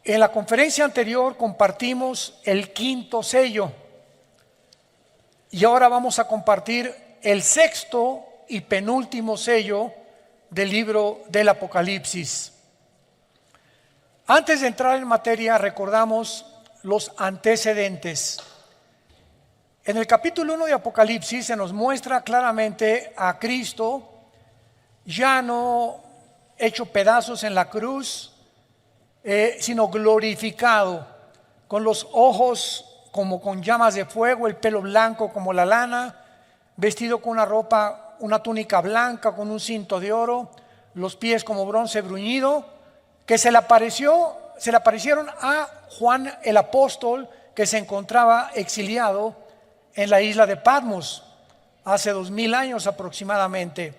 En la conferencia anterior compartimos el quinto sello y ahora vamos a compartir el sexto y penúltimo sello del libro del Apocalipsis. Antes de entrar en materia, recordamos los antecedentes. En el capítulo 1 de Apocalipsis se nos muestra claramente a Cristo ya no hecho pedazos en la cruz, sino glorificado, con los ojos como con llamas de fuego, el pelo blanco como la lana, vestido con una ropa, una túnica blanca con un cinto de oro, los pies como bronce bruñido, que se le aparecieron a Juan el apóstol, que se encontraba exiliado en la isla de Patmos hace 2000 años aproximadamente.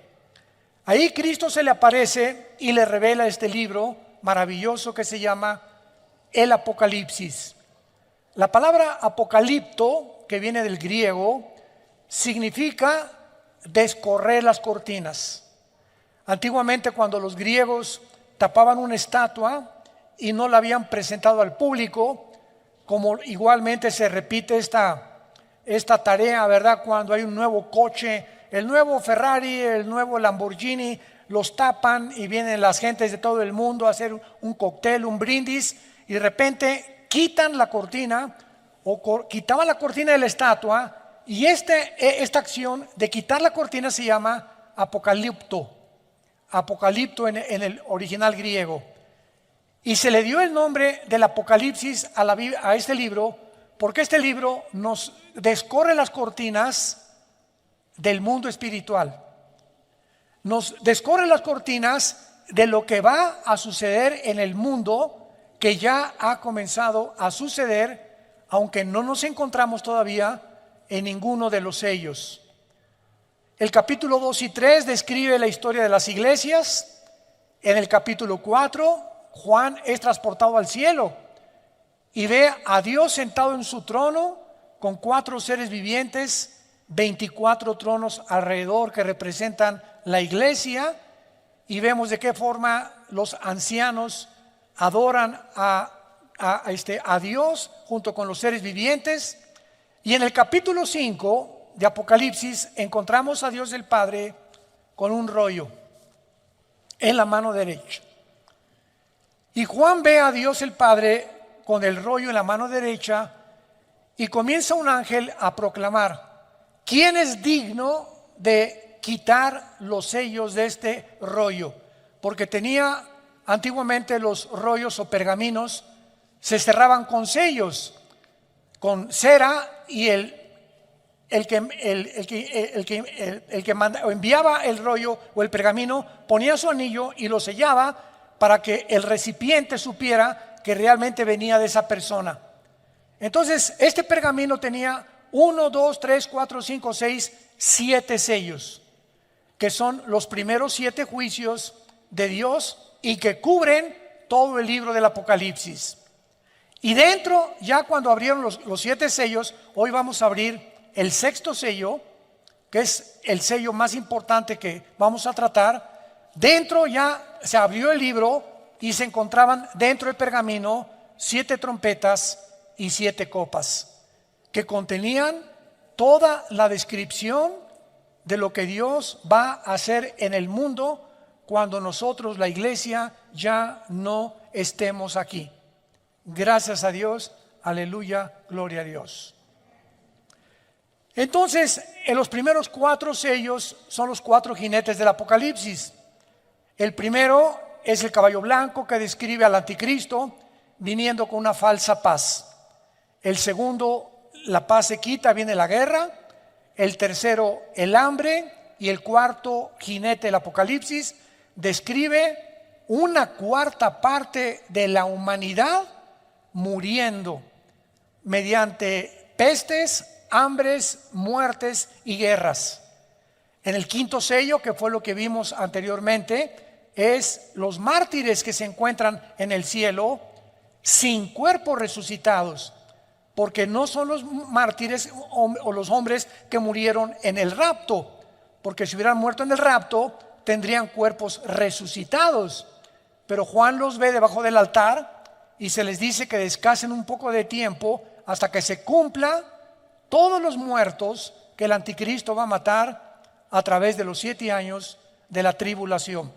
Ahí Cristo se le aparece y le revela este libro maravilloso que se llama el Apocalipsis. La palabra apocalipto, que viene del griego, significa descorrer las cortinas. Antiguamente, cuando los griegos tapaban una estatua y no la habían presentado al público, como igualmente se repite esta tarea, ¿verdad? Cuando hay un nuevo coche, el nuevo Ferrari, el nuevo Lamborghini, los tapan y vienen las gentes de todo el mundo a hacer un cóctel, un brindis, y de repente quitan la cortina o quitaban la cortina de la estatua, y esta acción de quitar la cortina se llama apocalipto en el original griego. Y se le dio el nombre del Apocalipsis a este libro porque este libro nos descorre las cortinas del mundo espiritual. Nos descorre las cortinas de lo que va a suceder en el mundo, que ya ha comenzado a suceder, aunque no nos encontramos todavía en ninguno de los sellos. El capítulo 2 y 3 describe la historia de las iglesias. En el capítulo 4, Juan es transportado al cielo y ve a Dios sentado en su trono con 4 seres vivientes, 24 tronos alrededor que representan la iglesia, y vemos de qué forma los ancianos adoran a Dios junto con los seres vivientes. Y en el capítulo 5 de Apocalipsis encontramos a Dios el Padre con un rollo en la mano derecha. Y Juan ve a Dios el Padre con el rollo en la mano derecha y comienza un ángel a proclamar: ¿quién es digno de quitar los sellos de este rollo? Porque tenía antiguamente los rollos o pergaminos, se cerraban con sellos, con cera, y el que enviaba el rollo o el pergamino ponía su anillo y lo sellaba para que el recipiente supiera que realmente venía de esa persona. Entonces este pergamino tenía 1, 2, 3, 4, 5, 6, 7 sellos, que son los primeros 7 juicios de Dios y que cubren todo el libro del Apocalipsis. Y dentro, ya cuando abrieron los 7 sellos, hoy vamos a abrir el sexto sello, que es el sello más importante que vamos a tratar. Dentro ya se abrió el libro y se encontraban dentro del pergamino 7 trompetas y 7 copas, que contenían toda la descripción de lo que Dios va a hacer en el mundo cuando nosotros, la iglesia, ya no estemos aquí. Gracias a Dios, aleluya, gloria a Dios. Entonces, en los primeros 4 sellos son los 4 jinetes del Apocalipsis. El primero es el caballo blanco, que describe al anticristo viniendo con una falsa paz. El segundo, la paz se quita, viene la guerra. El tercero, el hambre. Y el cuarto jinete del Apocalipsis describe una cuarta parte de la humanidad muriendo mediante pestes, hambres, muertes y guerras. En el quinto sello, que fue lo que vimos anteriormente, es los mártires que se encuentran en el cielo sin cuerpos resucitados, porque no son los mártires o los hombres que murieron en el rapto, porque si hubieran muerto en el rapto tendrían cuerpos resucitados. Pero Juan los ve debajo del altar y se les dice que descansen un poco de tiempo hasta que se cumpla todos los muertos que el anticristo va a matar a través de los 7 años de la tribulación.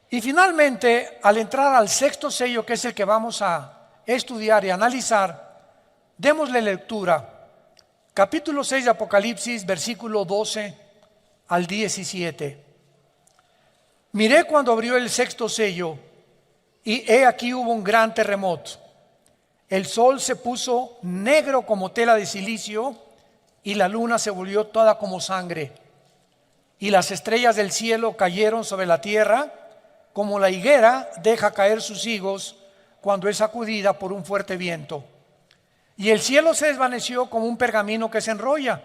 Y finalmente, al entrar al 6º sello, que es el que vamos a estudiar y analizar, démosle lectura. Capítulo 6 de Apocalipsis, versículo 12 al 17. Miré cuando abrió el 6º sello, y he aquí hubo un gran terremoto. El sol se puso negro como tela de silicio, y la luna se volvió toda como sangre. Y las estrellas del cielo cayeron sobre la tierra, como la higuera deja caer sus higos cuando es sacudida por un fuerte viento. Y el cielo se desvaneció como un pergamino que se enrolla,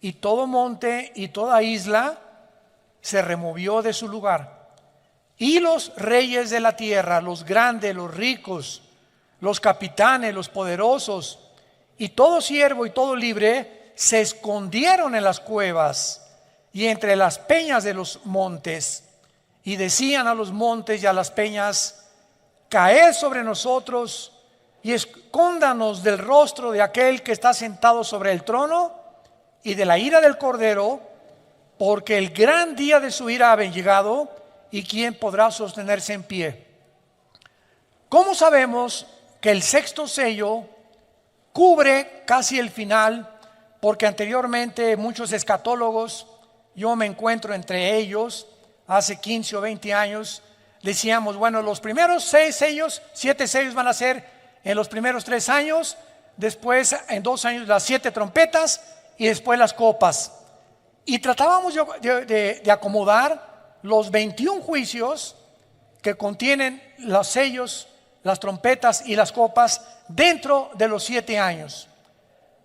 y todo monte y toda isla se removió de su lugar. Y los reyes de la tierra, los grandes, los ricos, los capitanes, los poderosos, y todo siervo y todo libre, se escondieron en las cuevas y entre las peñas de los montes, y decían a los montes y a las peñas: caed sobre nosotros y escóndanos del rostro de aquel que está sentado sobre el trono y de la ira del Cordero, porque el gran día de su ira ha llegado, y quién podrá sostenerse en pie. ¿Cómo sabemos que el 6º sello cubre casi el final? Porque anteriormente muchos escatólogos, yo me encuentro entre ellos, hace 15 o 20 años, decíamos, bueno, los primeros 6 sellos, 7 sellos van a ser en los primeros 3 años, después en 2 años las 7 trompetas y después las copas. Y tratábamos de acomodar los 21 juicios que contienen los sellos, las trompetas y las copas dentro de los 7 años.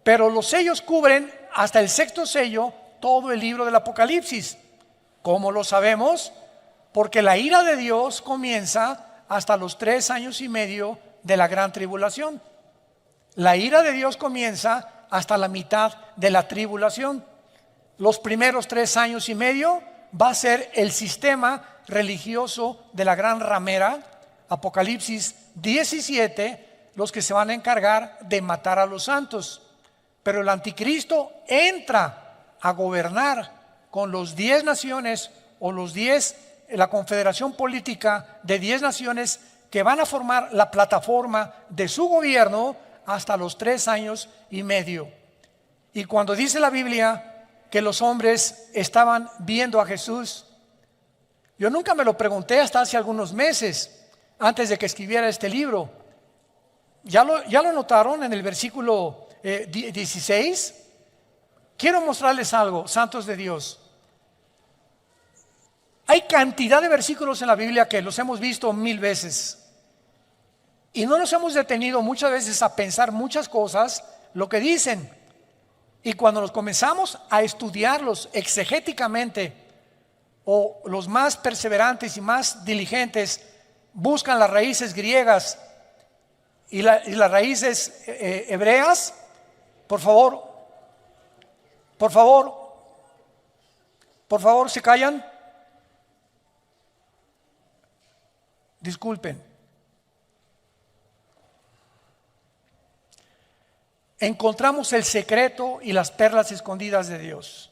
Pero los sellos cubren hasta el 6º sello todo el libro del Apocalipsis. ¿Cómo lo sabemos? Porque la ira de Dios comienza hasta los 3 años y medio de la gran tribulación. La ira de Dios comienza hasta la mitad de la tribulación. Los primeros 3 años y medio va a ser el sistema religioso de la gran ramera, Apocalipsis 17, los que se van a encargar de matar a los santos. Pero el anticristo entra a gobernar con los 10 naciones o la confederación política de 10 naciones que van a formar la plataforma de su gobierno hasta los 3 años y medio. Y cuando dice la Biblia que los hombres estaban viendo a Jesús, yo nunca me lo pregunté hasta hace algunos meses, antes de que escribiera este libro. ¿Ya lo notaron en el versículo 16? Quiero mostrarles algo, santos de Dios. Hay cantidad de versículos en la Biblia que los hemos visto 1000 veces y no nos hemos detenido muchas veces a pensar muchas cosas, lo que dicen. Y cuando nos comenzamos a estudiarlos exegéticamente, o los más perseverantes y más diligentes buscan las raíces griegas y las raíces hebreas, por favor, ¿se callan? Disculpen. Encontramos el secreto y las perlas escondidas de Dios.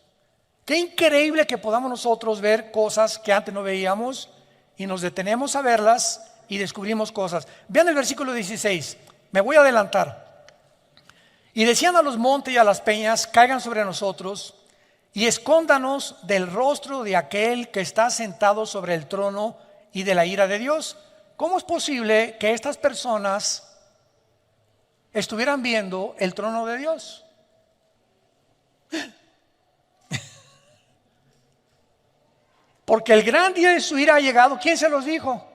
Qué increíble que podamos nosotros ver cosas que antes no veíamos y nos detenemos a verlas y descubrimos cosas. Vean el versículo 16, me voy a adelantar. Y decían a los montes y a las peñas: caigan sobre nosotros y escóndanos del rostro de aquel que está sentado sobre el trono y de la ira de Dios. ¿Cómo es posible que estas personas estuvieran viendo el trono de Dios? Porque el gran día de su ira ha llegado. ¿Quién se los dijo?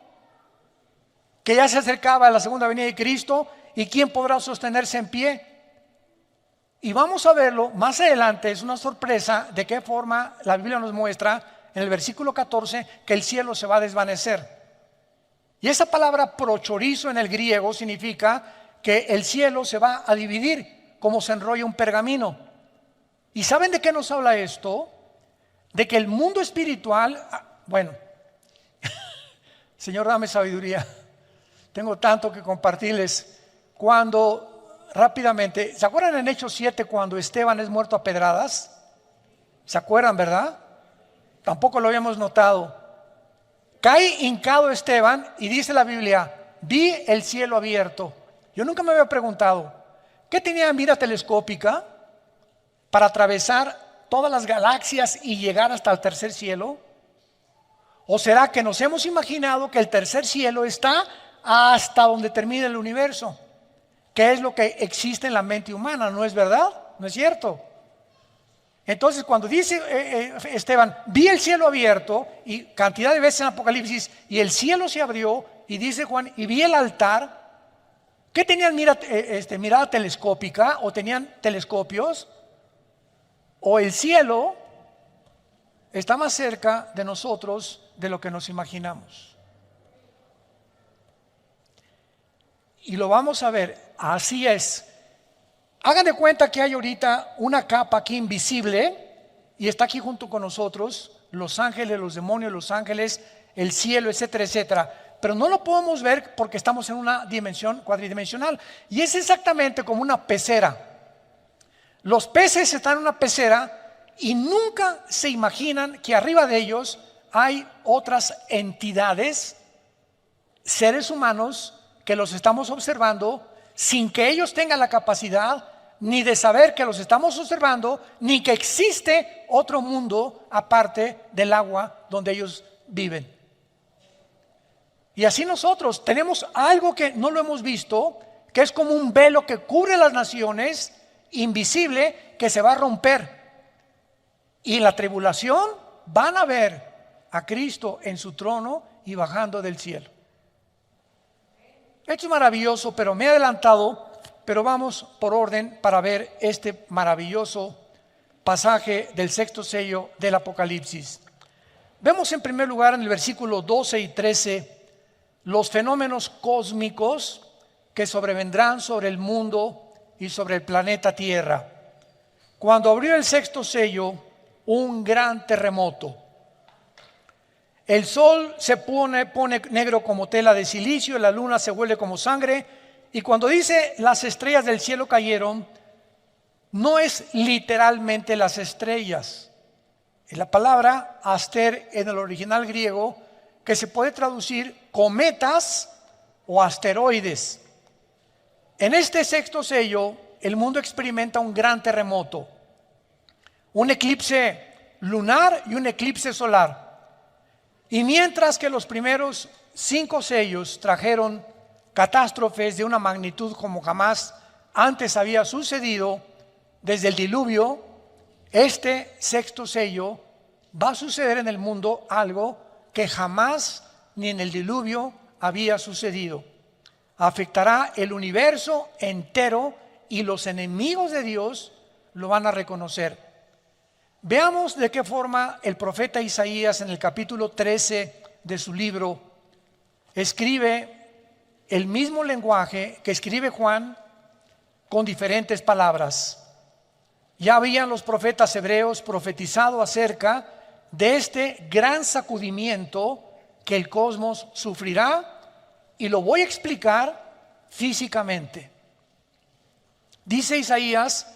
Que ya se acercaba la segunda venida de Cristo, y quién podrá sostenerse en pie. Y vamos a verlo más adelante. Es una sorpresa de qué forma la Biblia nos muestra en el versículo 14 que el cielo se va a desvanecer. Y esa palabra prochorizo en el griego significa que el cielo se va a dividir como se enrolla un pergamino. ¿Y saben de qué nos habla esto? De que el mundo espiritual, bueno, Señor, dame sabiduría. Tengo tanto que compartirles. Cuando rápidamente, ¿se acuerdan en Hechos 7 cuando Esteban es muerto a pedradas? ¿Se acuerdan, verdad? Tampoco lo habíamos notado. Cae hincado Esteban y dice la Biblia, vi el cielo abierto. Yo nunca me había preguntado, ¿qué tenía mira telescópica para atravesar todas las galaxias y llegar hasta el tercer cielo? ¿O será que nos hemos imaginado que el tercer cielo está hasta donde termina el universo? ¿Qué es lo que existe en la mente humana? ¿No es verdad? ¿No es cierto? Entonces cuando dice Esteban, vi el cielo abierto, y cantidad de veces en Apocalipsis, y el cielo se abrió, y dice Juan, y vi el altar. ¿Qué tenían mirada telescópica o tenían telescopios? O el cielo está más cerca de nosotros de lo que nos imaginamos. Y lo vamos a ver, así es. Hagan de cuenta que hay ahorita una capa aquí invisible y está aquí junto con nosotros, los ángeles, los demonios, los ángeles, el cielo, etcétera, etcétera. Pero no lo podemos ver porque estamos en una dimensión cuadridimensional. Y es exactamente como una pecera. Los peces están en una pecera y nunca se imaginan que arriba de ellos hay otras entidades, seres humanos, que los estamos observando sin que ellos tengan la capacidad ni de saber que los estamos observando, ni que existe otro mundo aparte del agua donde ellos viven. Y así nosotros tenemos algo que no lo hemos visto, que es como un velo que cubre las naciones, invisible, que se va a romper. Y en la tribulación van a ver a Cristo en su trono y bajando del cielo. Esto es maravilloso, pero me he adelantado, pero vamos por orden para ver este maravilloso pasaje del sexto sello del Apocalipsis. Vemos en primer lugar en el versículo 12 y 13 los fenómenos cósmicos que sobrevendrán sobre el mundo y sobre el planeta Tierra. Cuando abrió el sexto sello, un gran terremoto. El sol se pone negro como tela de silicio, la luna se vuelve como sangre, y cuando dice las estrellas del cielo cayeron, no es literalmente las estrellas. Es la palabra aster en el original griego, que se puede traducir cometas o asteroides. En este sexto sello, el mundo experimenta un gran terremoto, un eclipse lunar y un eclipse solar. Y mientras que los primeros 5 sellos trajeron catástrofes de una magnitud como jamás antes había sucedido desde el diluvio, este sexto sello va a suceder en el mundo algo que jamás ni en el diluvio había sucedido. Afectará el universo entero y los enemigos de Dios lo van a reconocer. Veamos de qué forma el profeta Isaías en el capítulo 13 de su libro escribe el mismo lenguaje que escribe Juan con diferentes palabras. Ya habían los profetas hebreos profetizado acerca de este gran sacudimiento que el cosmos sufrirá, y lo voy a explicar físicamente. Dice Isaías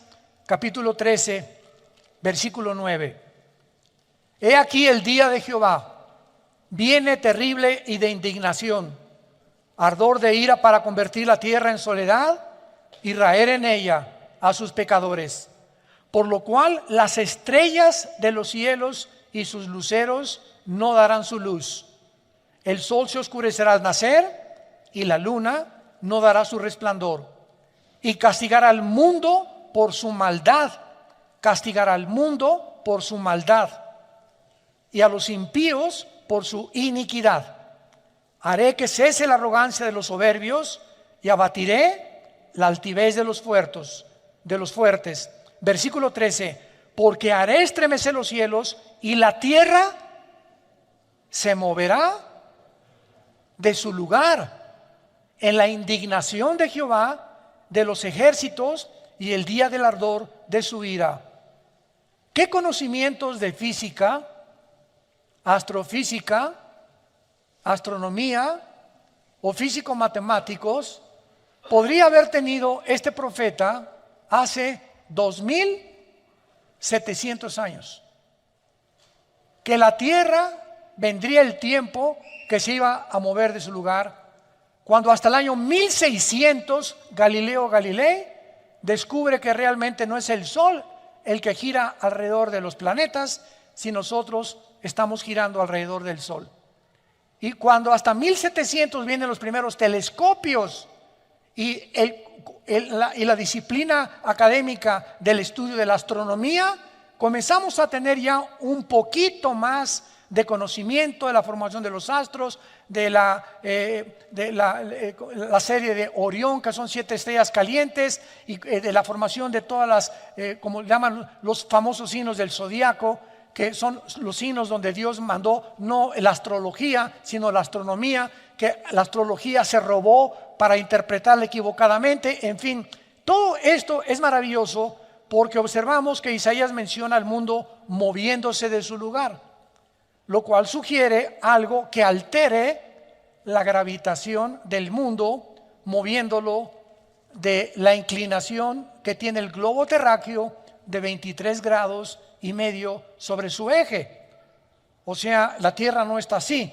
capítulo 13 versículo 9: He aquí el día de Jehová, viene terrible y de indignación, ardor de ira para convertir la tierra en soledad y raer en ella a sus pecadores. Por lo cual las estrellas de los cielos y sus luceros no darán su luz. El sol se oscurecerá al nacer y la luna no dará su resplandor. Y castigará al mundo por su maldad. Castigará al mundo por su maldad y a los impíos por su iniquidad. Haré que cese la arrogancia de los soberbios y abatiré la altivez de los fuertes. Versículo 13: Porque haré estremecer los cielos y la tierra se moverá de su lugar en la indignación de Jehová de los ejércitos y el día del ardor de su ira. ¿Qué conocimientos de física, astrofísica, astronomía o físicos matemáticos podría haber tenido este profeta hace 2700 años? Que la tierra vendría el tiempo que se iba a mover de su lugar, cuando hasta el año 1600 Galileo Galilei descubre que realmente no es el Sol el que gira alrededor de los planetas, si nosotros estamos girando alrededor del Sol. Y cuando hasta 1700 vienen los primeros telescopios y la disciplina académica del estudio de la astronomía, comenzamos a tener ya un poquito más de conocimiento de la formación de los astros, de la serie de Orión, que son 7 estrellas calientes, y de la formación de todas las, como llaman los famosos signos del zodiaco, que son los signos donde Dios mandó no la astrología, sino la astronomía, que la astrología se robó para interpretarla equivocadamente. En fin, todo esto es maravilloso porque observamos que Isaías menciona al mundo moviéndose de su lugar, lo cual sugiere algo que altere la gravitación del mundo, moviéndolo de la inclinación que tiene el globo terráqueo de 23 grados y medio sobre su eje. O sea, la Tierra no está así,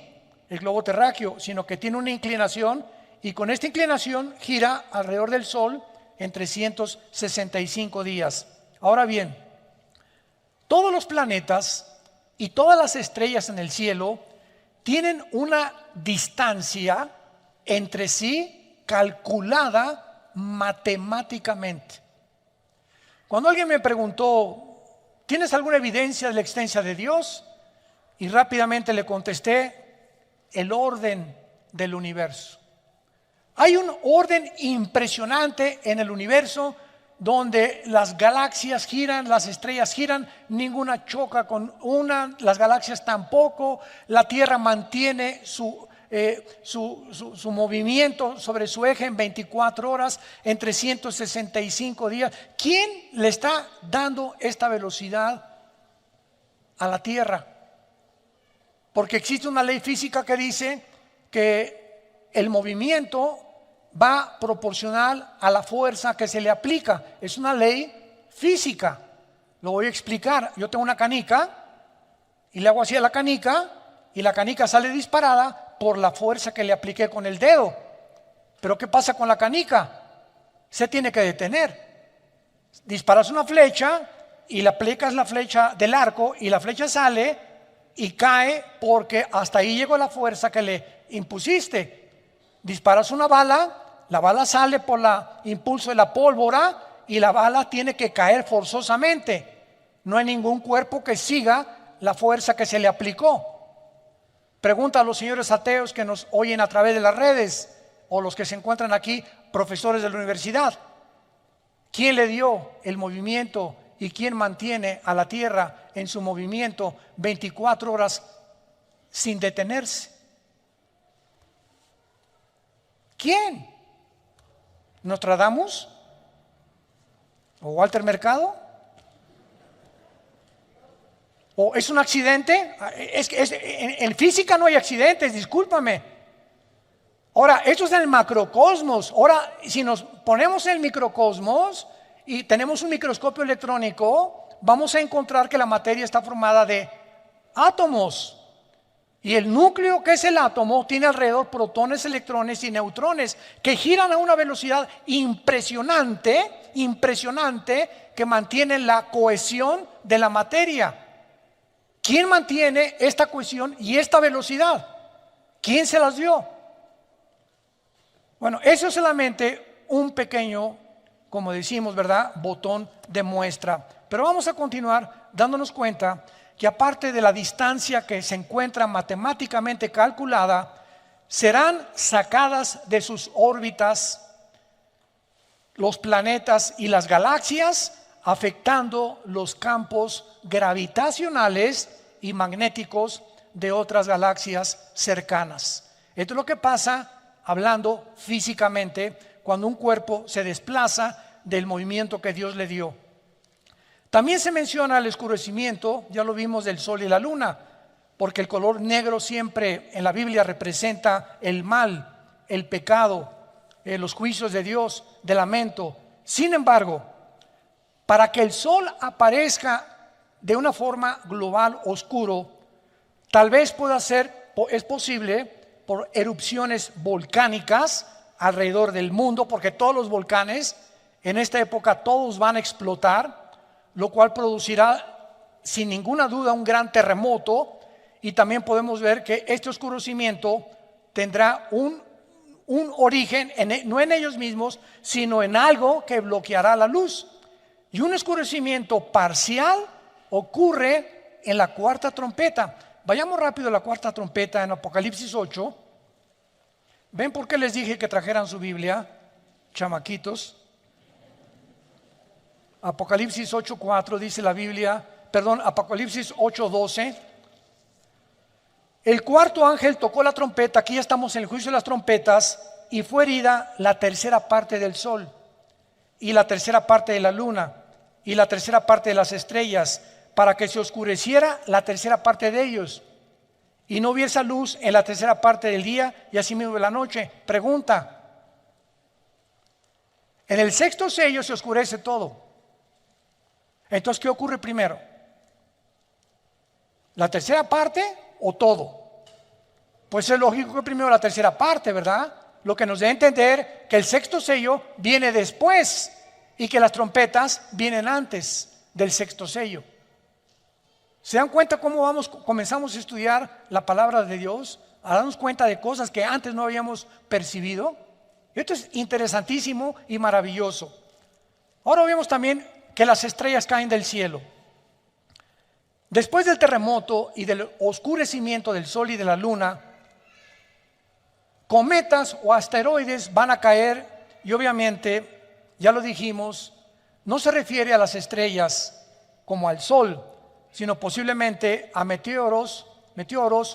el globo terráqueo, sino que tiene una inclinación, y con esta inclinación gira alrededor del Sol en 365 días. Ahora bien, todos los planetas y todas las estrellas en el cielo tienen una distancia entre sí calculada matemáticamente. Cuando alguien me preguntó, ¿tienes alguna evidencia de la existencia de Dios? Y rápidamente le contesté, el orden del universo. Hay un orden impresionante en el universo donde las galaxias giran, las estrellas giran, ninguna choca con una, las galaxias tampoco, la Tierra mantiene su movimiento sobre su eje en 24 horas, en 365 días. ¿Quién le está dando esta velocidad a la Tierra? Porque existe una ley física que dice que el movimiento va proporcional a la fuerza que se le aplica. Es una ley física. Lo voy a explicar. Yo tengo una canica y le hago así a la canica y la canica sale disparada por la fuerza que le apliqué con el dedo. Pero ¿qué pasa con la canica? Se tiene que detener. Disparas una flecha y le aplicas la flecha del arco y la flecha sale y cae porque hasta ahí llegó la fuerza que le impusiste. Disparas una bala, la bala sale por el impulso de la pólvora y la bala tiene que caer forzosamente. No hay ningún cuerpo que siga la fuerza que se le aplicó. Pregunta a los señores ateos que nos oyen a través de las redes o los que se encuentran aquí, profesores de la universidad. ¿Quién le dio el movimiento y quién mantiene a la Tierra en su movimiento 24 horas sin detenerse? ¿Quién? ¿Nostradamus? ¿O Walter Mercado? ¿O es un accidente? En física no hay accidentes, discúlpame. Ahora, esto es en el macrocosmos. Ahora, si nos ponemos en el microcosmos y tenemos un microscopio electrónico, vamos a encontrar que la materia está formada de átomos. Y el núcleo, que es el átomo, tiene alrededor protones, electrones y neutrones que giran a una velocidad impresionante, que mantienen la cohesión de la materia. ¿Quién mantiene esta cohesión y esta velocidad? ¿Quién se las dio? Bueno, eso es solamente un pequeño, como decimos, ¿verdad?, botón de muestra. Pero vamos a continuar dándonos cuenta que aparte de la distancia que se encuentra matemáticamente calculada, serán sacadas de sus órbitas los planetas y las galaxias, afectando los campos gravitacionales y magnéticos de otras galaxias cercanas. Esto es lo que pasa, hablando físicamente, cuando un cuerpo se desplaza del movimiento que Dios le dio. También se menciona el oscurecimiento, ya lo vimos, del sol y la luna, porque el color negro siempre en la Biblia representa el mal, el pecado, los juicios de Dios, de lamento. Sin embargo, para que el sol aparezca de una forma global oscuro, tal vez es posible por erupciones volcánicas alrededor del mundo, porque todos los volcanes en esta época todos van a explotar, lo cual producirá sin ninguna duda un gran terremoto. Y también podemos ver que este oscurecimiento tendrá un origen no en ellos mismos, sino en algo que bloqueará la luz. Y un oscurecimiento parcial ocurre en la cuarta trompeta. Vayamos rápido a la cuarta trompeta en Apocalipsis 8. ¿Ven por qué les dije que trajeran su Biblia, chamaquitos? Apocalipsis 8:4 dice la Biblia, Apocalipsis 8:12. El cuarto ángel tocó la trompeta, aquí ya estamos en el juicio de las trompetas, y fue herida la tercera parte del sol, y la tercera parte de la luna, y la tercera parte de las estrellas, para que se oscureciera la tercera parte de ellos, y no hubiese luz en la tercera parte del día, y asimismo de la noche. Pregunta: en el sexto sello se oscurece todo. Entonces, ¿qué ocurre primero? ¿La tercera parte o todo? Pues es lógico que primero la tercera parte, ¿verdad? Lo que nos da a entender que el sexto sello viene después y que las trompetas vienen antes del sexto sello. ¿Se dan cuenta cómo comenzamos a estudiar la palabra de Dios? A darnos cuenta de cosas que antes no habíamos percibido. Esto es interesantísimo y maravilloso. Ahora vemos también que las estrellas caen del cielo. Después del terremoto y del oscurecimiento del sol y de la luna, cometas o asteroides van a caer, y obviamente, ya lo dijimos, no se refiere a las estrellas como al sol, sino posiblemente a meteoros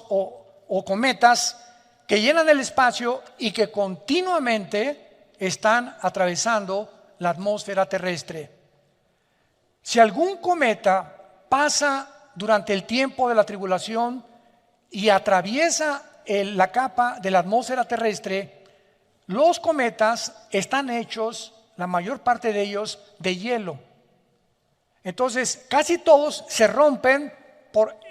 o cometas que llenan el espacio y que continuamente están atravesando la atmósfera terrestre. Si algún cometa pasa durante el tiempo de la tribulación y atraviesa la capa de la atmósfera terrestre, los cometas están hechos, la mayor parte de ellos, de hielo. Entonces casi todos se rompen,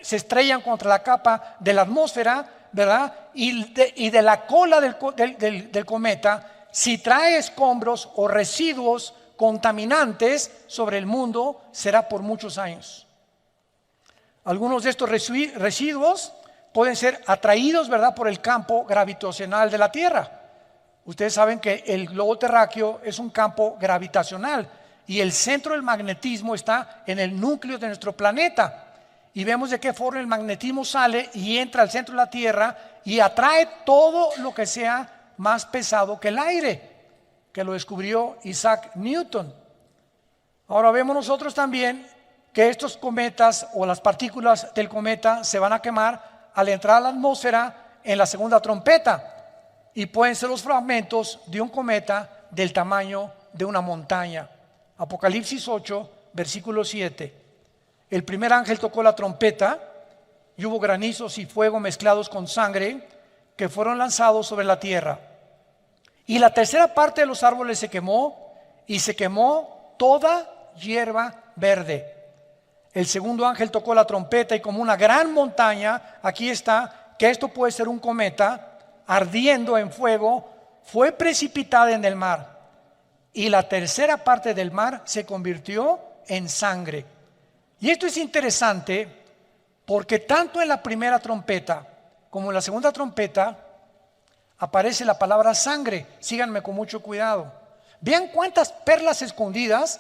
se estrellan contra la capa de la atmósfera, ¿verdad? Y de la cola del cometa, si trae escombros o residuos contaminantes sobre el mundo, será por muchos años. Algunos de estos residuos pueden ser atraídos, ¿verdad?, por el campo gravitacional de la Tierra. Ustedes saben que el globo terráqueo es un campo gravitacional y el centro del magnetismo está en el núcleo de nuestro planeta. Y vemos de qué forma el magnetismo sale y entra al centro de la Tierra y atrae todo lo que sea más pesado que el aire, que lo descubrió Isaac Newton. Ahora vemos nosotros también que estos cometas o las partículas del cometa se van a quemar al entrar a la atmósfera en la segunda trompeta, y pueden ser los fragmentos de un cometa del tamaño de una montaña. Apocalipsis 8, versículo 7. El primer ángel tocó la trompeta y hubo granizos y fuego mezclados con sangre que fueron lanzados sobre la tierra. Y la tercera parte de los árboles se quemó, y se quemó toda hierba verde. El segundo ángel tocó la trompeta y como una gran montaña, aquí está, que esto puede ser un cometa, ardiendo en fuego, fue precipitada en el mar. Y la tercera parte del mar se convirtió en sangre. Y esto es interesante porque tanto en la primera trompeta como en la segunda trompeta aparece la palabra sangre. Síganme con mucho cuidado. Vean cuántas perlas escondidas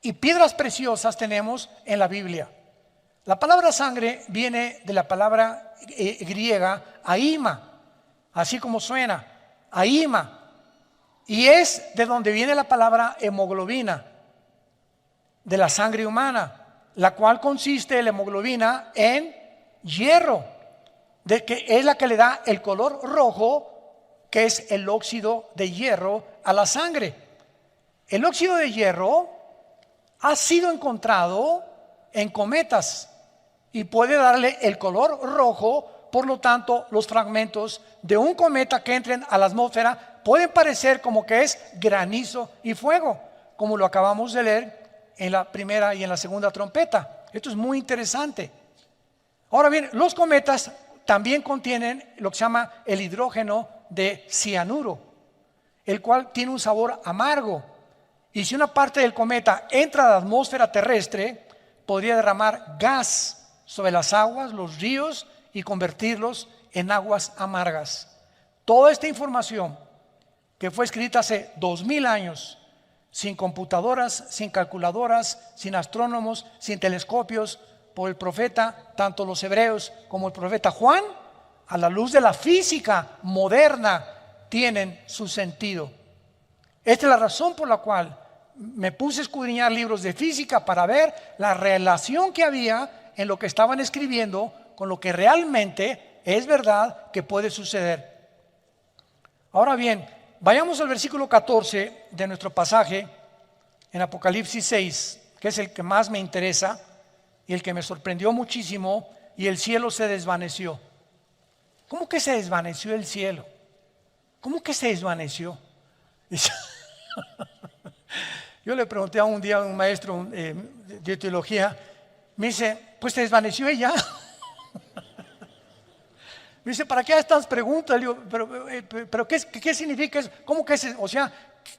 y piedras preciosas tenemos en la Biblia. La palabra sangre viene de la palabra griega aima, así como suena, aima, y es de donde viene la palabra hemoglobina, de la sangre humana, la cual consiste la hemoglobina en hierro, de que es la que le da el color rojo, que es el óxido de hierro a la sangre. El óxido de hierro ha sido encontrado en cometas y puede darle el color rojo. Por lo tanto, los fragmentos de un cometa que entren a la atmósfera pueden parecer como que es granizo y fuego, como lo acabamos de leer en la primera y en la segunda trompeta. Esto es muy interesante. Ahora bien, los cometas también contienen lo que se llama el hidrógeno de cianuro, el cual tiene un sabor amargo. Y si una parte del cometa entra a la atmósfera terrestre, podría derramar gas sobre las aguas, los ríos, y convertirlos en aguas amargas. Toda esta información que fue escrita hace 2000 años, sin computadoras, sin calculadoras, sin astrónomos, sin telescopios, por el profeta, tanto los hebreos como el profeta Juan, a la luz de la física moderna, tienen su sentido. Esta es la razón por la cual me puse a escudriñar libros de física para ver la relación que había en lo que estaban escribiendo con lo que realmente es verdad que puede suceder. Ahora bien, vayamos al versículo 14 de nuestro pasaje en Apocalipsis 6, que es el que más me interesa y el que me sorprendió muchísimo. Y el cielo se desvaneció. ¿Cómo que se desvaneció el cielo? ¿Cómo que se desvaneció? Yo le pregunté a un día a un maestro de teología, me dice, pues se desvaneció ella. Me dice, ¿para qué estas preguntas? Le digo, pero ¿qué significa eso? ¿Cómo que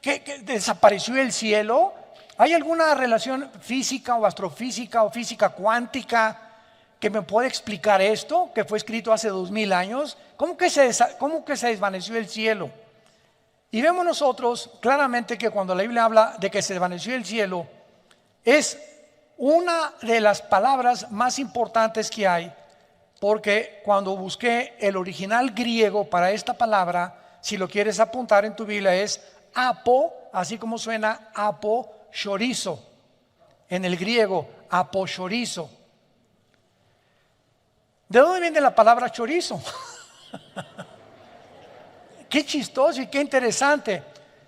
¿qué desapareció el cielo? ¿Hay alguna relación física o astrofísica o física cuántica que me puede explicar esto, que fue escrito hace 2000 años? ¿Cómo que se desvaneció el cielo? Y vemos nosotros claramente que cuando la Biblia habla de que se desvaneció el cielo, es una de las palabras más importantes que hay, porque cuando busqué el original griego para esta palabra, si lo quieres apuntar en tu Biblia, es apo, así como suena aposhorizo, en el griego, aposhorizo. ¿De dónde viene la palabra chorizo? Qué chistoso y qué interesante.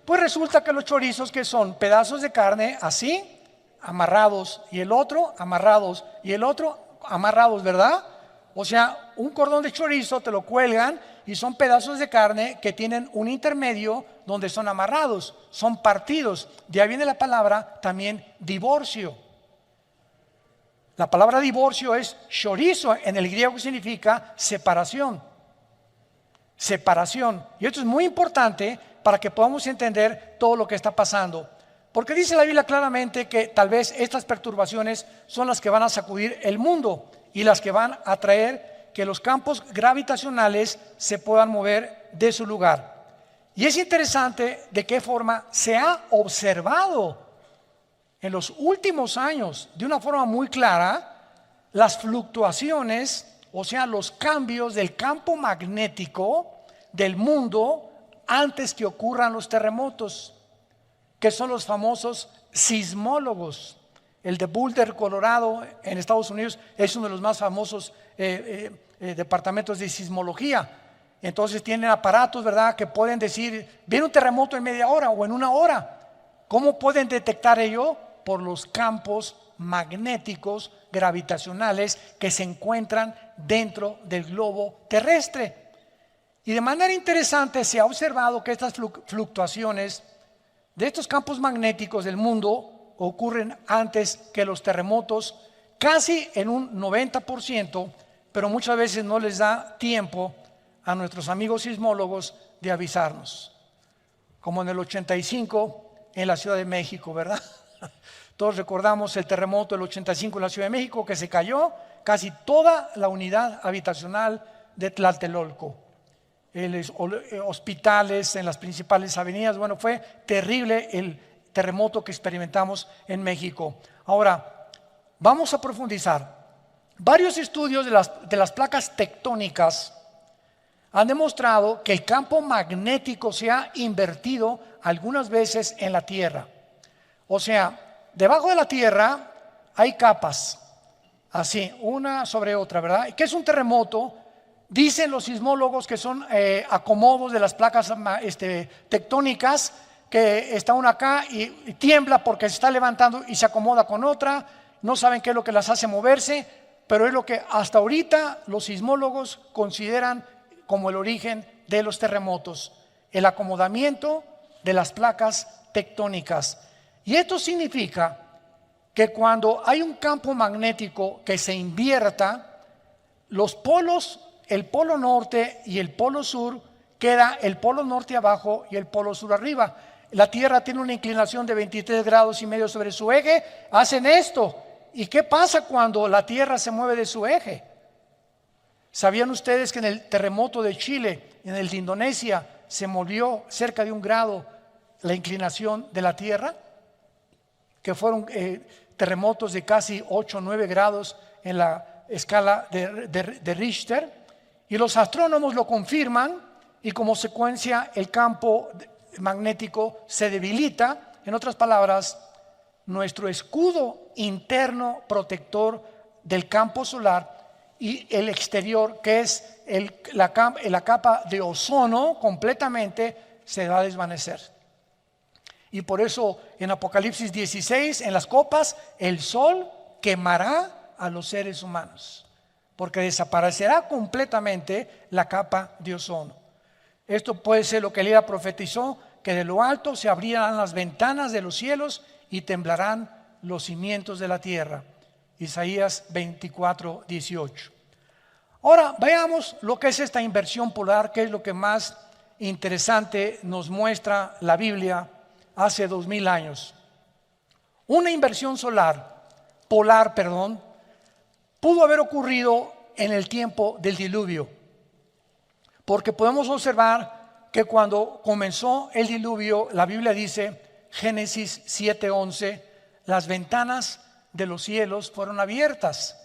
Pues resulta que los chorizos, que son pedazos de carne así, amarrados, y el otro amarrados, y el otro amarrados, ¿verdad? O sea, un cordón de chorizo te lo cuelgan y son pedazos de carne que tienen un intermedio donde son amarrados, son partidos. De ahí viene la palabra también divorcio. La palabra divorcio es chorizo, en el griego significa separación. Separación. Y esto es muy importante para que podamos entender todo lo que está pasando. Porque dice la Biblia claramente que tal vez estas perturbaciones son las que van a sacudir el mundo y las que van a traer que los campos gravitacionales se puedan mover de su lugar. Y es interesante de qué forma se ha observado en los últimos años de una forma muy clara las fluctuaciones, o sea, los cambios del campo magnético del mundo antes que ocurran los terremotos, que son los famosos sismólogos. El de Boulder, Colorado, en Estados Unidos, es uno de los más famosos departamentos de sismología. Entonces tienen aparatos, ¿verdad?, que pueden decir, viene un terremoto en media hora o en una hora. ¿Cómo pueden detectar ello? Por los campos magnéticos gravitacionales que se encuentran dentro del globo terrestre. Y de manera interesante se ha observado que estas fluctuaciones de estos campos magnéticos del mundo ocurren antes que los terremotos, casi en un 90%, pero muchas veces no les da tiempo a nuestros amigos sismólogos de avisarnos. Como en el 85 en la Ciudad de México, ¿verdad? Todos recordamos el terremoto del 85 en la Ciudad de México, que se cayó casi toda la unidad habitacional de Tlatelolco. Hospitales en las principales avenidas. Bueno, fue terrible el terremoto que experimentamos en México. Ahora, vamos a profundizar. Varios estudios de las placas tectónicas han demostrado que el campo magnético se ha invertido algunas veces en la Tierra. O sea, debajo de la Tierra hay capas, así, una sobre otra, ¿verdad? ¿Qué es un terremoto? Dicen los sismólogos que son acomodos de las placas tectónicas, que está una acá y tiembla porque se está levantando y se acomoda con otra. No saben qué es lo que las hace moverse, pero es lo que hasta ahorita los sismólogos consideran como el origen de los terremotos, el acomodamiento de las placas tectónicas. Y esto significa que cuando hay un campo magnético que se invierta, los polos, el polo norte y el polo sur, queda el polo norte abajo y el polo sur arriba. La Tierra tiene una inclinación de 23 grados y medio sobre su eje. Hacen esto. ¿Y qué pasa cuando la Tierra se mueve de su eje? ¿Sabían ustedes que en el terremoto de Chile, en el de Indonesia, se movió cerca de 1 grado la inclinación de la Tierra? Que fueron terremotos de casi 8 o 9 grados en la escala de Richter. Y los astrónomos lo confirman, y como consecuencia el campo magnético se debilita. En otras palabras, nuestro escudo interno protector del campo solar y el exterior, que es la capa de ozono, completamente se va a desvanecer. Y por eso en Apocalipsis 16, en las copas, el sol quemará a los seres humanos, porque desaparecerá completamente la capa de ozono. Esto puede ser lo que Elías profetizó, que de lo alto se abrirán las ventanas de los cielos y temblarán los cimientos de la tierra. Isaías 24, 18. Ahora veamos lo que es esta inversión polar, que es lo que más interesante nos muestra la Biblia hace 2000 años. Una inversión polar, pudo haber ocurrido en el tiempo del diluvio, porque podemos observar que cuando comenzó el diluvio, la Biblia dice, Génesis 7:11, las ventanas de los cielos fueron abiertas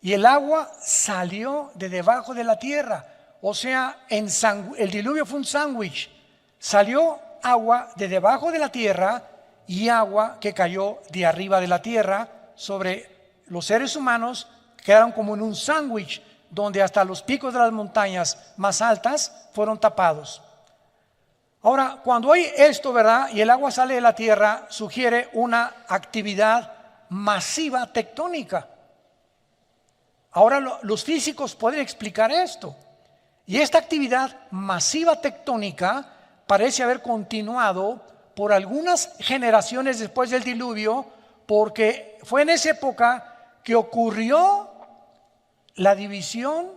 y el agua salió de debajo de la tierra. O sea, el diluvio fue un sándwich. Salió agua de debajo de la tierra y agua que cayó de arriba de la tierra sobre los seres humanos. Quedaron como en un sándwich, donde hasta los picos de las montañas más altas fueron tapados. Ahora, cuando hay esto, ¿verdad?, y el agua sale de la tierra, sugiere una actividad masiva tectónica. Ahora los físicos pueden explicar esto. Y esta actividad masiva tectónica parece haber continuado por algunas generaciones después del diluvio, porque fue en esa época que ocurrió la división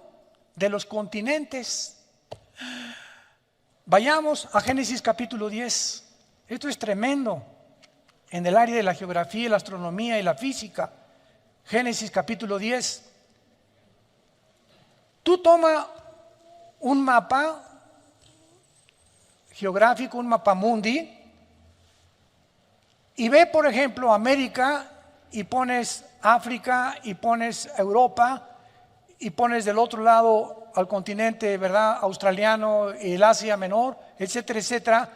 de los continentes. Vayamos a Génesis capítulo 10. Esto es tremendo en el área de la geografía, la astronomía y la física. Génesis capítulo 10. Tú toma un mapa geográfico, un mapa mundi, y ve, por ejemplo, América, y pones África, y pones Europa, y pones del otro lado al continente, ¿verdad?, australiano, el Asia Menor, etcétera, etcétera.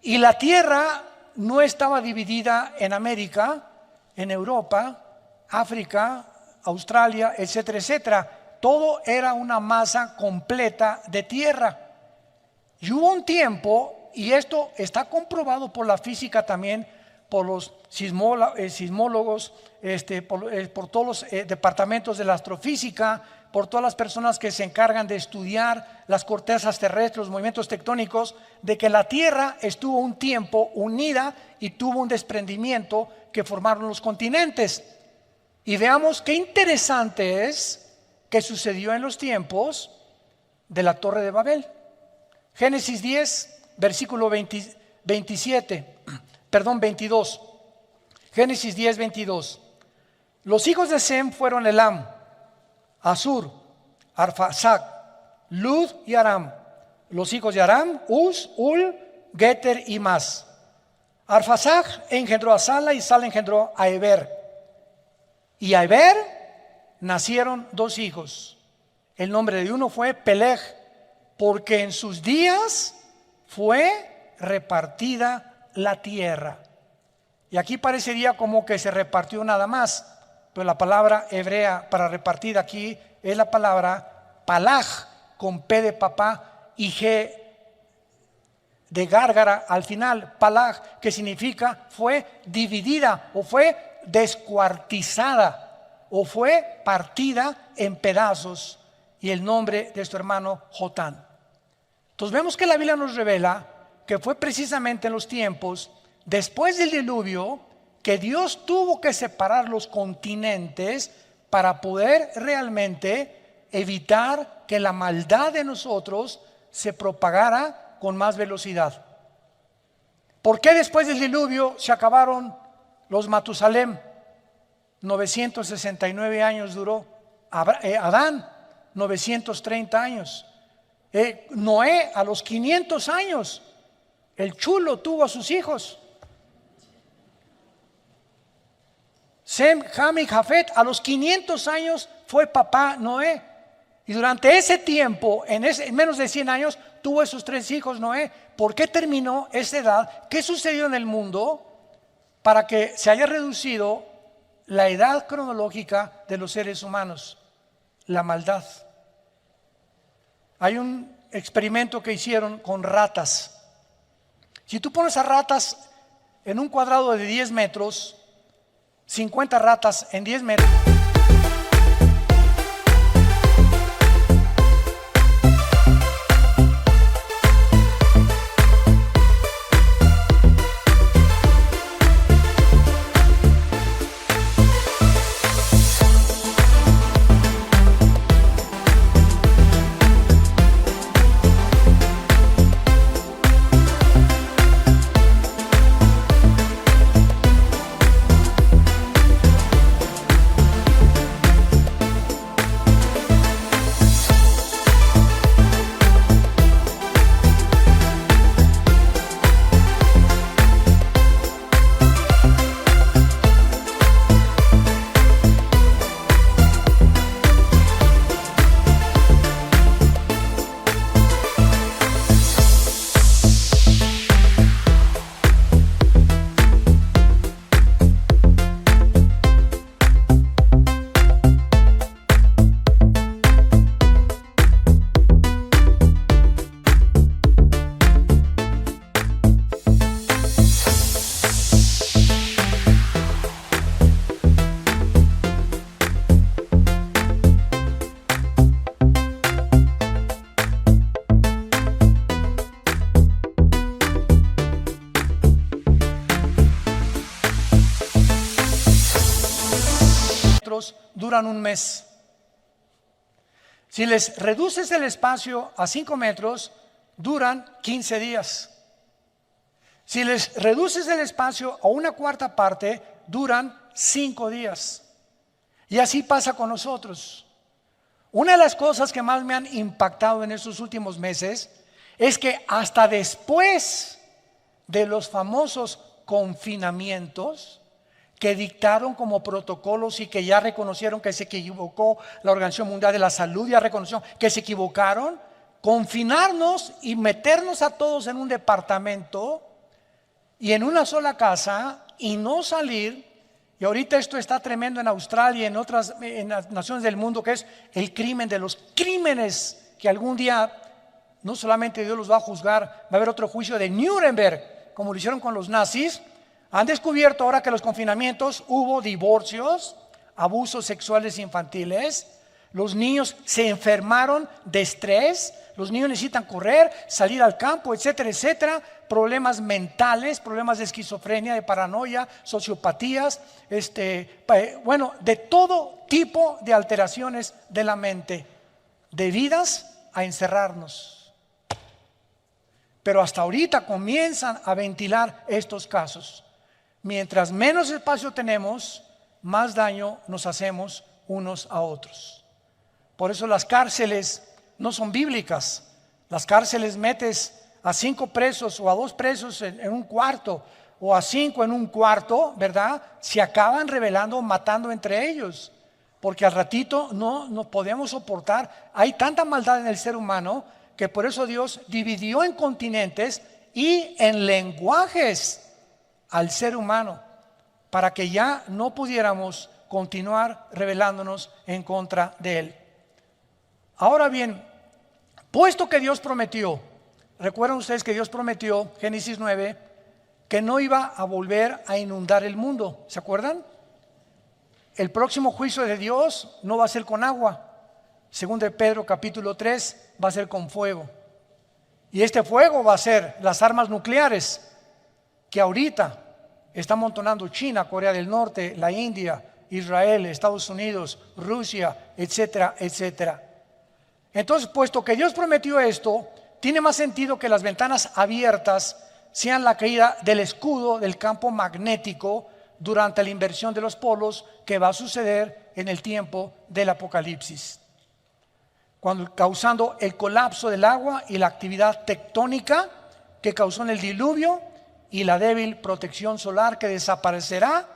Y la Tierra no estaba dividida en América, en Europa, África, Australia, etcétera, etcétera. Todo era una masa completa de tierra. Y hubo un tiempo, y esto está comprobado por la física también, por los sismólogos, por todos los departamentos de la astrofísica, por todas las personas que se encargan de estudiar las cortezas terrestres, los movimientos tectónicos, de que la Tierra estuvo un tiempo unida y tuvo un desprendimiento que formaron los continentes. Y veamos qué interesante es que sucedió en los tiempos de la Torre de Babel. Génesis 10, versículo 22. Génesis 10, 22. Los hijos de Sem fueron Elam, Asur, Arfaxad, Lud y Aram. Los hijos de Aram, Uz, Ul, Geter y Mas. Arfaxad engendró a Sala y Sala engendró a Eber. Y a Eber nacieron 2 hijos. El nombre de uno fue Peleg, porque en sus días fue repartida la tierra. Y aquí parecería como que se repartió nada más, pero la palabra hebrea para repartir aquí es la palabra palag, con P de papá y G de gárgara al final. Palag, que significa fue dividida o fue descuartizada o fue partida en pedazos. Y el nombre de su hermano Jotán. Entonces vemos que la Biblia nos revela que fue precisamente en los tiempos después del diluvio que Dios tuvo que separar los continentes para poder realmente evitar que la maldad de nosotros se propagara con más velocidad. ¿Por qué después del diluvio se acabaron los Matusalem? 969 años duró. Adán, 930 años. Noé, a los 500 años, el chulo tuvo a sus hijos. Sem, Ham y Jafet, a los 500 años fue papá Noé. Y durante ese tiempo, en menos de 100 años, tuvo esos 3 hijos Noé. ¿Por qué terminó esa edad? ¿Qué sucedió en el mundo para que se haya reducido la edad cronológica de los seres humanos? La maldad. Hay un experimento que hicieron con ratas. Si tú pones a ratas en un cuadrado de 10 metros, 50 ratas en 10 metros. Duran un mes. Si les reduces el espacio a 5 metros, duran 15 días. Si les reduces el espacio a una cuarta parte, duran 5 días. Y así pasa con nosotros. Una de las cosas que más me han impactado en estos últimos meses es que hasta después de los famosos confinamientos que dictaron como protocolos y que ya reconocieron que se equivocó la Organización Mundial de la Salud, ya reconoció que se equivocaron, confinarnos y meternos a todos en un departamento y en una sola casa y no salir. Y ahorita esto está tremendo en Australia y en las naciones del mundo, que es el crimen de los crímenes, que algún día no solamente Dios los va a juzgar, va a haber otro juicio de Nuremberg, como lo hicieron con los nazis. Han descubierto ahora que los confinamientos hubo divorcios, abusos sexuales infantiles, los niños se enfermaron de estrés, los niños necesitan correr, salir al campo, etcétera, etcétera, problemas mentales, problemas de esquizofrenia, de paranoia, sociopatías, de todo tipo de alteraciones de la mente, debidas a encerrarnos. Pero hasta ahorita comienzan a ventilar estos casos. Mientras menos espacio tenemos, más daño nos hacemos unos a otros. Por eso las cárceles no son bíblicas. Las cárceles metes a 5 presos o a 2 presos en un cuarto, o a 5 en un cuarto, ¿verdad? Se acaban rebelando, matando entre ellos, porque al ratito no podemos soportar. Hay tanta maldad en el ser humano que por eso Dios dividió en continentes y en lenguajes al ser humano, para que ya no pudiéramos continuar rebelándonos en contra de Él. Ahora bien, puesto que Dios prometió, recuerdan ustedes que Dios prometió, Génesis 9, que no iba a volver a inundar el mundo, ¿se acuerdan? El próximo juicio de Dios no va a ser con agua, según de Pedro capítulo 3, va a ser con fuego. Y este fuego va a ser las armas nucleares que ahorita está amontonando China, Corea del Norte, la India, Israel, Estados Unidos, Rusia, etcétera, etcétera. Entonces, puesto que Dios prometió esto, tiene más sentido que las ventanas abiertas sean la caída del escudo del campo magnético durante la inversión de los polos que va a suceder en el tiempo del Apocalipsis, causando el colapso del agua y la actividad tectónica que causó en el diluvio y la débil protección solar que desaparecerá,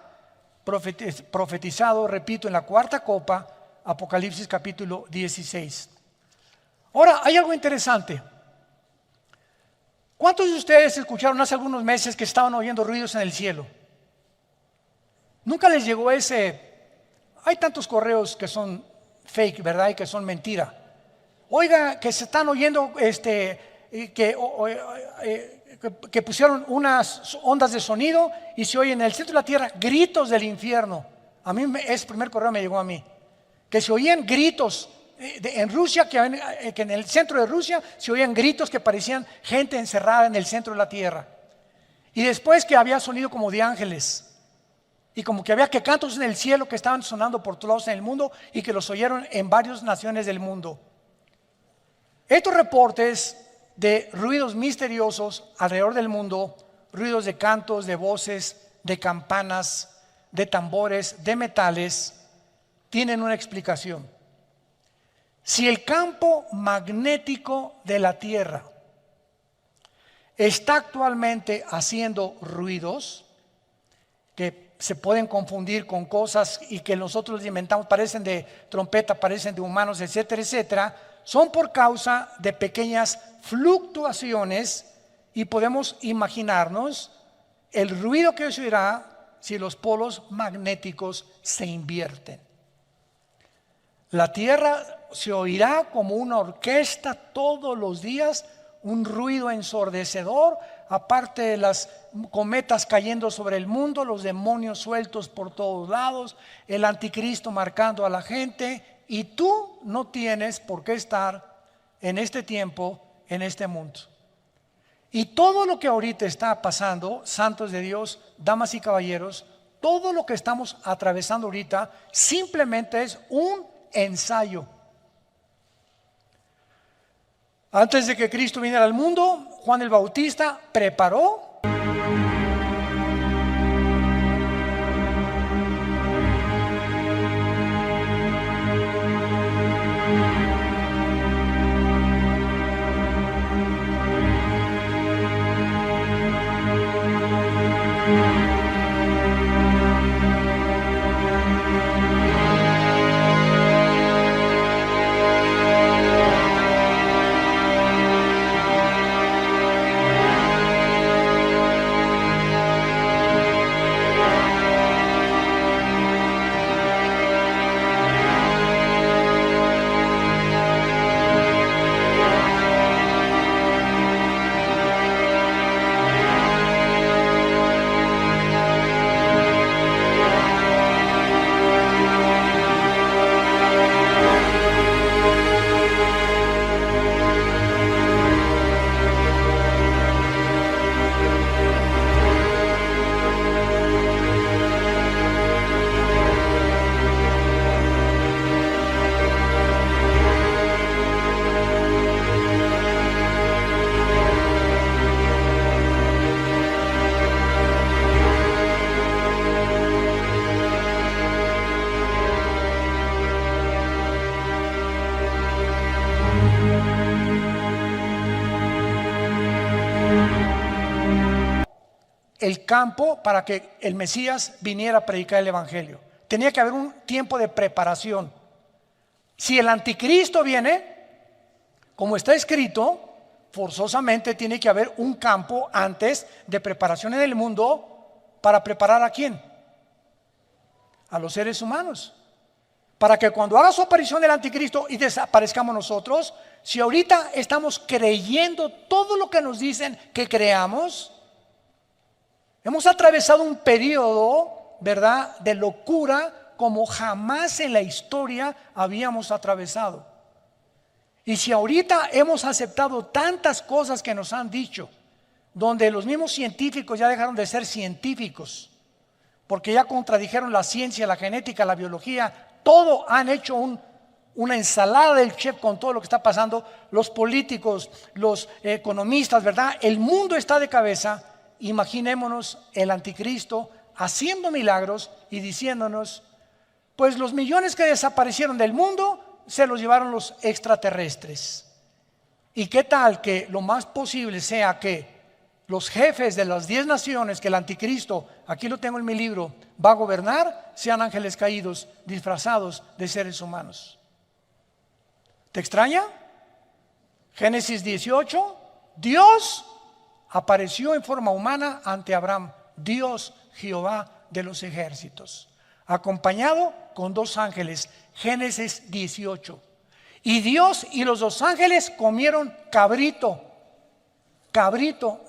profetizado, repito, en la cuarta copa, Apocalipsis capítulo 16. Ahora, hay algo interesante. ¿Cuántos de ustedes escucharon hace algunos meses que estaban oyendo ruidos en el cielo? Nunca les llegó ese. Hay tantos correos que son fake, ¿verdad? Y que son mentira. Oiga, que se están oyendo que pusieron unas ondas de sonido y se oye en el centro de la tierra gritos del infierno. A mí ese primer correo me llegó a mí, que se oían gritos en Rusia, que en el centro de Rusia se oían gritos que parecían gente encerrada en el centro de la tierra. Y después que había sonido como de ángeles, y como que había que cantos en el cielo que estaban sonando por todos lados en el mundo y que los oyeron en varias naciones del mundo. Estos reportes de ruidos misteriosos alrededor del mundo, ruidos de cantos, de voces, de campanas, de tambores, de metales, tienen una explicación. Si el campo magnético de la Tierra está actualmente haciendo ruidos que se pueden confundir con cosas y que nosotros los inventamos, parecen de trompeta, parecen de humanos, etcétera, etcétera, son por causa de pequeñas fluctuaciones y podemos imaginarnos el ruido que se oirá si los polos magnéticos se invierten. La Tierra se oirá como una orquesta todos los días, un ruido ensordecedor, aparte de las cometas cayendo sobre el mundo, los demonios sueltos por todos lados, el anticristo marcando a la gente, y tú no tienes por qué estar en este tiempo, en este mundo. Y todo lo que ahorita está pasando, santos de Dios, damas y caballeros, todo lo que estamos atravesando ahorita simplemente es un ensayo. Antes de que Cristo viniera al mundo, Juan el Bautista preparó el campo para que el Mesías viniera a predicar el Evangelio. Tenía que haber un tiempo de preparación. Si el anticristo viene, como está escrito, forzosamente tiene que haber un campo antes de preparación en el mundo. ¿Para preparar a quién? A los seres humanos. Para que cuando haga su aparición el anticristo y desaparezcamos nosotros, si ahorita estamos creyendo todo lo que nos dicen que creamos, hemos atravesado un periodo, ¿verdad?, de locura como jamás en la historia habíamos atravesado. Y si ahorita hemos aceptado tantas cosas que nos han dicho, donde los mismos científicos ya dejaron de ser científicos, porque ya contradijeron la ciencia, la genética, la biología, todo han hecho una ensalada del chef con todo lo que está pasando, los políticos, los economistas, ¿verdad? El mundo está de cabeza. Imaginémonos el anticristo haciendo milagros y diciéndonos, pues los millones que desaparecieron del mundo se los llevaron los extraterrestres. ¿Y qué tal que lo más posible sea que los jefes de las 10 naciones que el anticristo, aquí lo tengo en mi libro, va a gobernar, sean ángeles caídos disfrazados de seres humanos? ¿Te extraña? Génesis 18, Dios apareció en forma humana ante Abraham, Dios Jehová de los ejércitos, acompañado con 2 ángeles. Génesis 18. Y Dios y los 2 ángeles comieron cabrito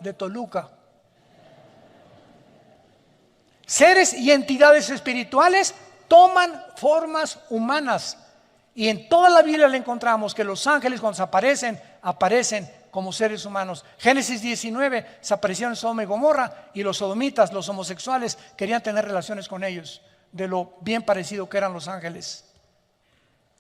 de Toluca. Seres y entidades espirituales toman formas humanas. Y en toda la Biblia le encontramos que los ángeles cuando aparecen como seres humanos. Génesis 19, se aparecieron en Sodoma y Gomorra, y los sodomitas, los homosexuales, querían tener relaciones con ellos, de lo bien parecido que eran los ángeles.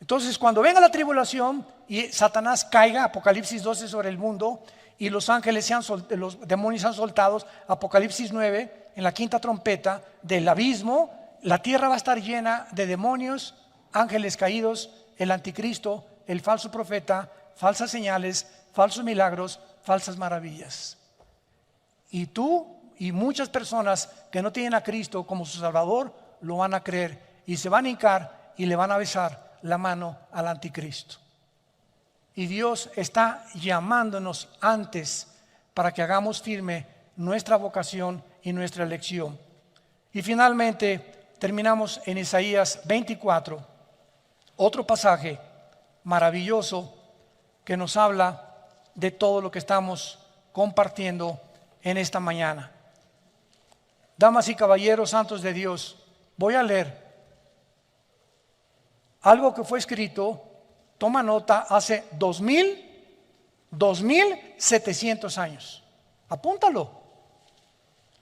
Entonces, cuando venga la tribulación y Satanás caiga, Apocalipsis 12 sobre el mundo, y los ángeles los demonios sean soltados, Apocalipsis 9, en la 5ª trompeta del abismo, la tierra va a estar llena de demonios, ángeles caídos, el anticristo, el falso profeta, falsas señales, falsos milagros, falsas maravillas. Y tú y muchas personas que no tienen a Cristo como su Salvador lo van a creer y se van a hincar y le van a besar la mano al anticristo. Y Dios está llamándonos antes para que hagamos firme nuestra vocación y nuestra elección. Y finalmente terminamos en Isaías 24, otro pasaje maravilloso que nos habla de todo lo que estamos compartiendo en esta mañana. Damas y caballeros santos de Dios, voy a leer algo que fue escrito, toma nota, hace 2700 años. Apúntalo.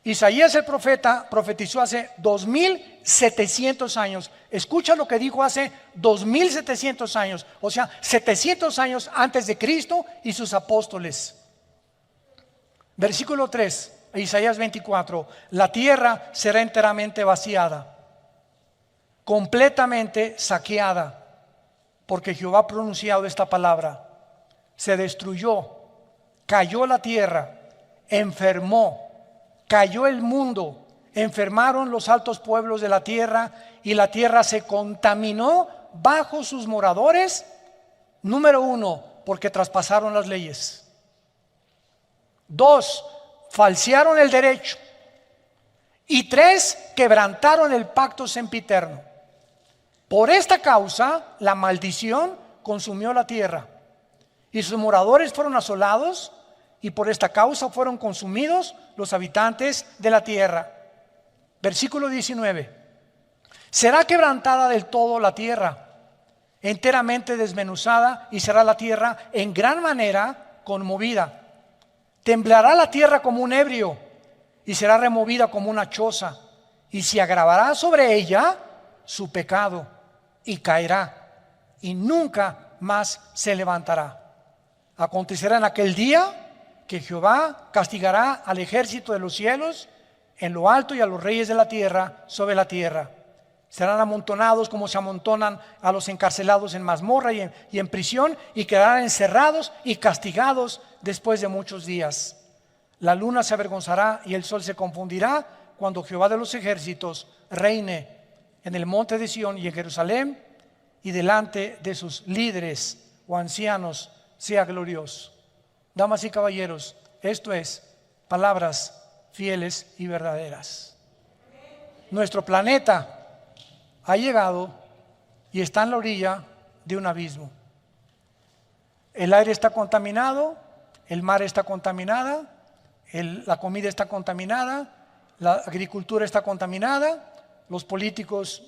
Isaías el profeta profetizó hace 2700 años. Escucha lo que dijo hace 2700 años, o sea, 700 años antes de Cristo y sus apóstoles. Versículo 3, Isaías 24: la tierra será enteramente vaciada, completamente saqueada, porque Jehová ha pronunciado esta palabra. Se destruyó, cayó la tierra, enfermó, cayó el mundo, enfermaron los altos pueblos de la tierra, y la tierra se contaminó bajo sus moradores. Número 1, porque traspasaron las leyes. 2, falsearon el derecho. Y 3, quebrantaron el pacto sempiterno. Por esta causa, la maldición consumió la tierra, y sus moradores fueron asolados, y por esta causa fueron consumidos los habitantes de la tierra. Versículo 19: será quebrantada del todo la tierra, enteramente desmenuzada, y será la tierra en gran manera conmovida. Temblará la tierra como un ebrio, y será removida como una choza, y se agravará sobre ella su pecado, y caerá, y nunca más se levantará. Acontecerá en aquel día que Jehová castigará al ejército de los cielos en lo alto, y a los reyes de la tierra sobre la tierra. Serán amontonados como se amontonan a los encarcelados en mazmorra y en prisión, y quedarán encerrados y castigados después de muchos días. La luna se avergonzará y el sol se confundirá cuando Jehová de los ejércitos reine en el monte de Sión y en Jerusalén, y delante de sus líderes o ancianos sea glorioso. Damas y caballeros, esto es palabras fieles y verdaderas. Nuestro planeta ha llegado y está en la orilla de un abismo. El aire está contaminado, el mar está contaminada, la comida está contaminada, la agricultura está contaminada, los políticos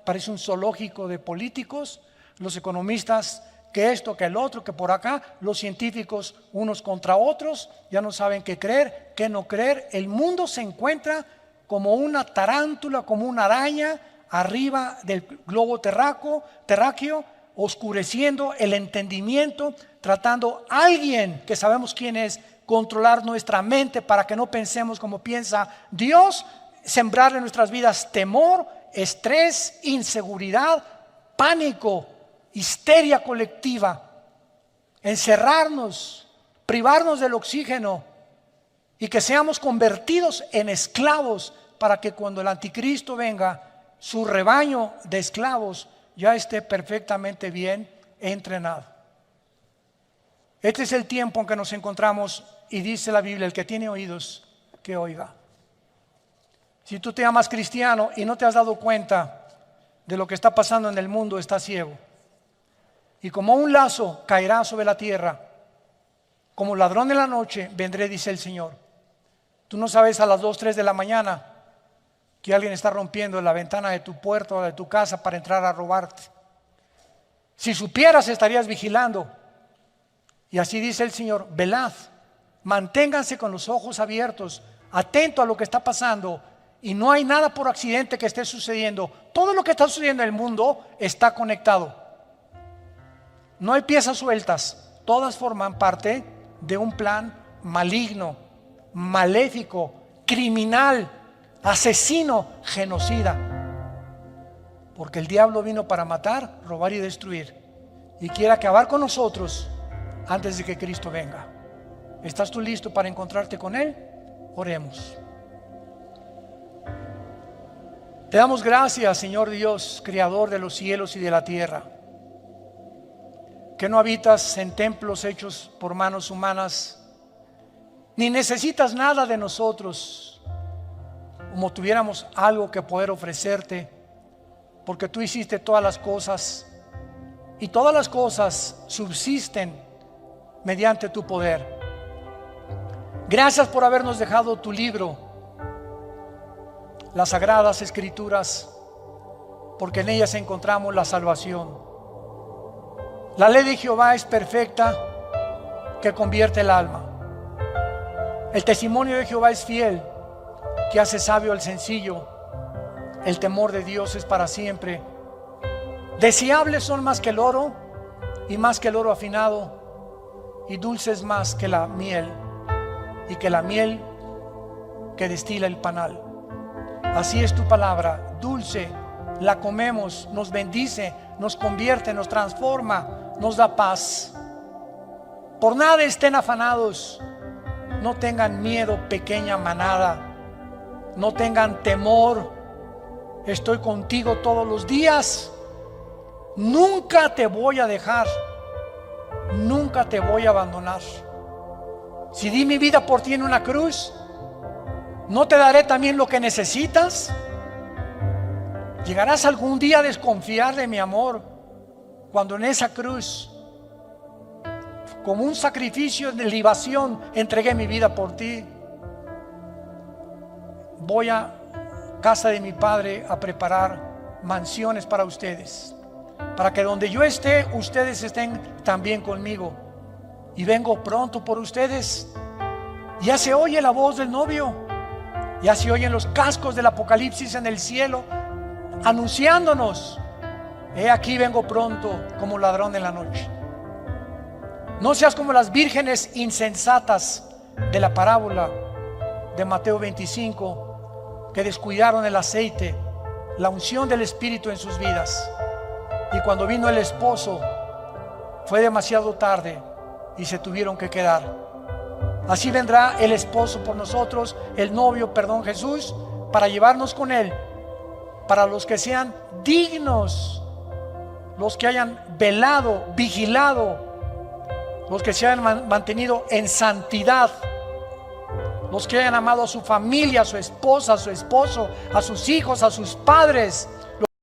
parece un zoológico de políticos, los economistas que esto, que el otro, que por acá. Los científicos unos contra otros, ya no saben qué creer, qué no creer. El mundo se encuentra como una tarántula, como una araña arriba del globo terráqueo, oscureciendo el entendimiento, tratando a alguien que sabemos quién es, controlar nuestra mente para que no pensemos como piensa Dios, sembrar en nuestras vidas temor, estrés, inseguridad, pánico, histeria colectiva, encerrarnos, privarnos del oxígeno y que seamos convertidos en esclavos para que cuando el anticristo venga, su rebaño de esclavos ya esté perfectamente bien entrenado. Este es el tiempo en que nos encontramos y dice la Biblia, el que tiene oídos, que oiga. Si tú te llamas cristiano y no te has dado cuenta de lo que está pasando en el mundo, estás ciego. Y como un lazo caerá sobre la tierra, como ladrón en la noche vendré, dice el Señor. Tú no sabes a las 2, 3 de la mañana que alguien está rompiendo la ventana de tu puerta o de tu casa para entrar a robarte. Si supieras, estarías vigilando. Y así dice el Señor, velad, manténganse con los ojos abiertos, atento a lo que está pasando. Y no hay nada por accidente que esté sucediendo. Todo lo que está sucediendo en el mundo está conectado. No hay piezas sueltas. Todas forman parte de un plan maligno, maléfico, criminal, asesino, genocida. Porque el diablo vino para matar, robar y destruir. Y quiere acabar con nosotros antes de que Cristo venga. ¿Estás tú listo para encontrarte con Él? Oremos. Te damos gracias, Señor Dios, Creador de los cielos y de la tierra, que no habitas en templos hechos por manos humanas, ni necesitas nada de nosotros, como tuviéramos algo que poder ofrecerte, porque tú hiciste todas las cosas, y todas las cosas subsisten mediante tu poder. Gracias por habernos dejado tu libro, las Sagradas Escrituras, porque en ellas encontramos la salvación. La ley de Jehová es perfecta, que convierte el alma. El testimonio de Jehová es fiel, que hace sabio al sencillo. El temor de Dios es para siempre. Deseables son más que el oro, y más que el oro afinado, y dulces más que la miel, y que la miel que destila el panal. Así es tu palabra, dulce, la comemos, nos bendice, nos convierte, nos transforma, nos da paz. Por nada estén afanados, no tengan miedo, pequeña manada, no tengan temor. Estoy contigo todos los días, nunca te voy a dejar, nunca te voy a abandonar. Si di mi vida por ti en una cruz, ¿no te daré también lo que necesitas? ¿Llegarás algún día a desconfiar de mi amor cuando en esa cruz, como un sacrificio de libación, entregué mi vida por ti? Voy a casa de mi Padre a preparar mansiones para ustedes, para que donde yo esté, ustedes estén también conmigo. Y vengo pronto por ustedes. Ya se oye la voz del novio, ya se oyen los cascos del Apocalipsis en el cielo anunciándonos: he aquí vengo pronto como ladrón en la noche. No seas como las vírgenes insensatas de la parábola de Mateo 25, que descuidaron el aceite, la unción del Espíritu en sus vidas, y cuando vino el esposo fue demasiado tarde y se tuvieron que quedar. Así vendrá el esposo por nosotros, el novio, Jesús, para llevarnos con Él, para los que sean dignos, los que hayan velado, vigilado, los que se hayan mantenido en santidad, los que hayan amado a su familia, a su esposa, a su esposo, a sus hijos, a sus padres,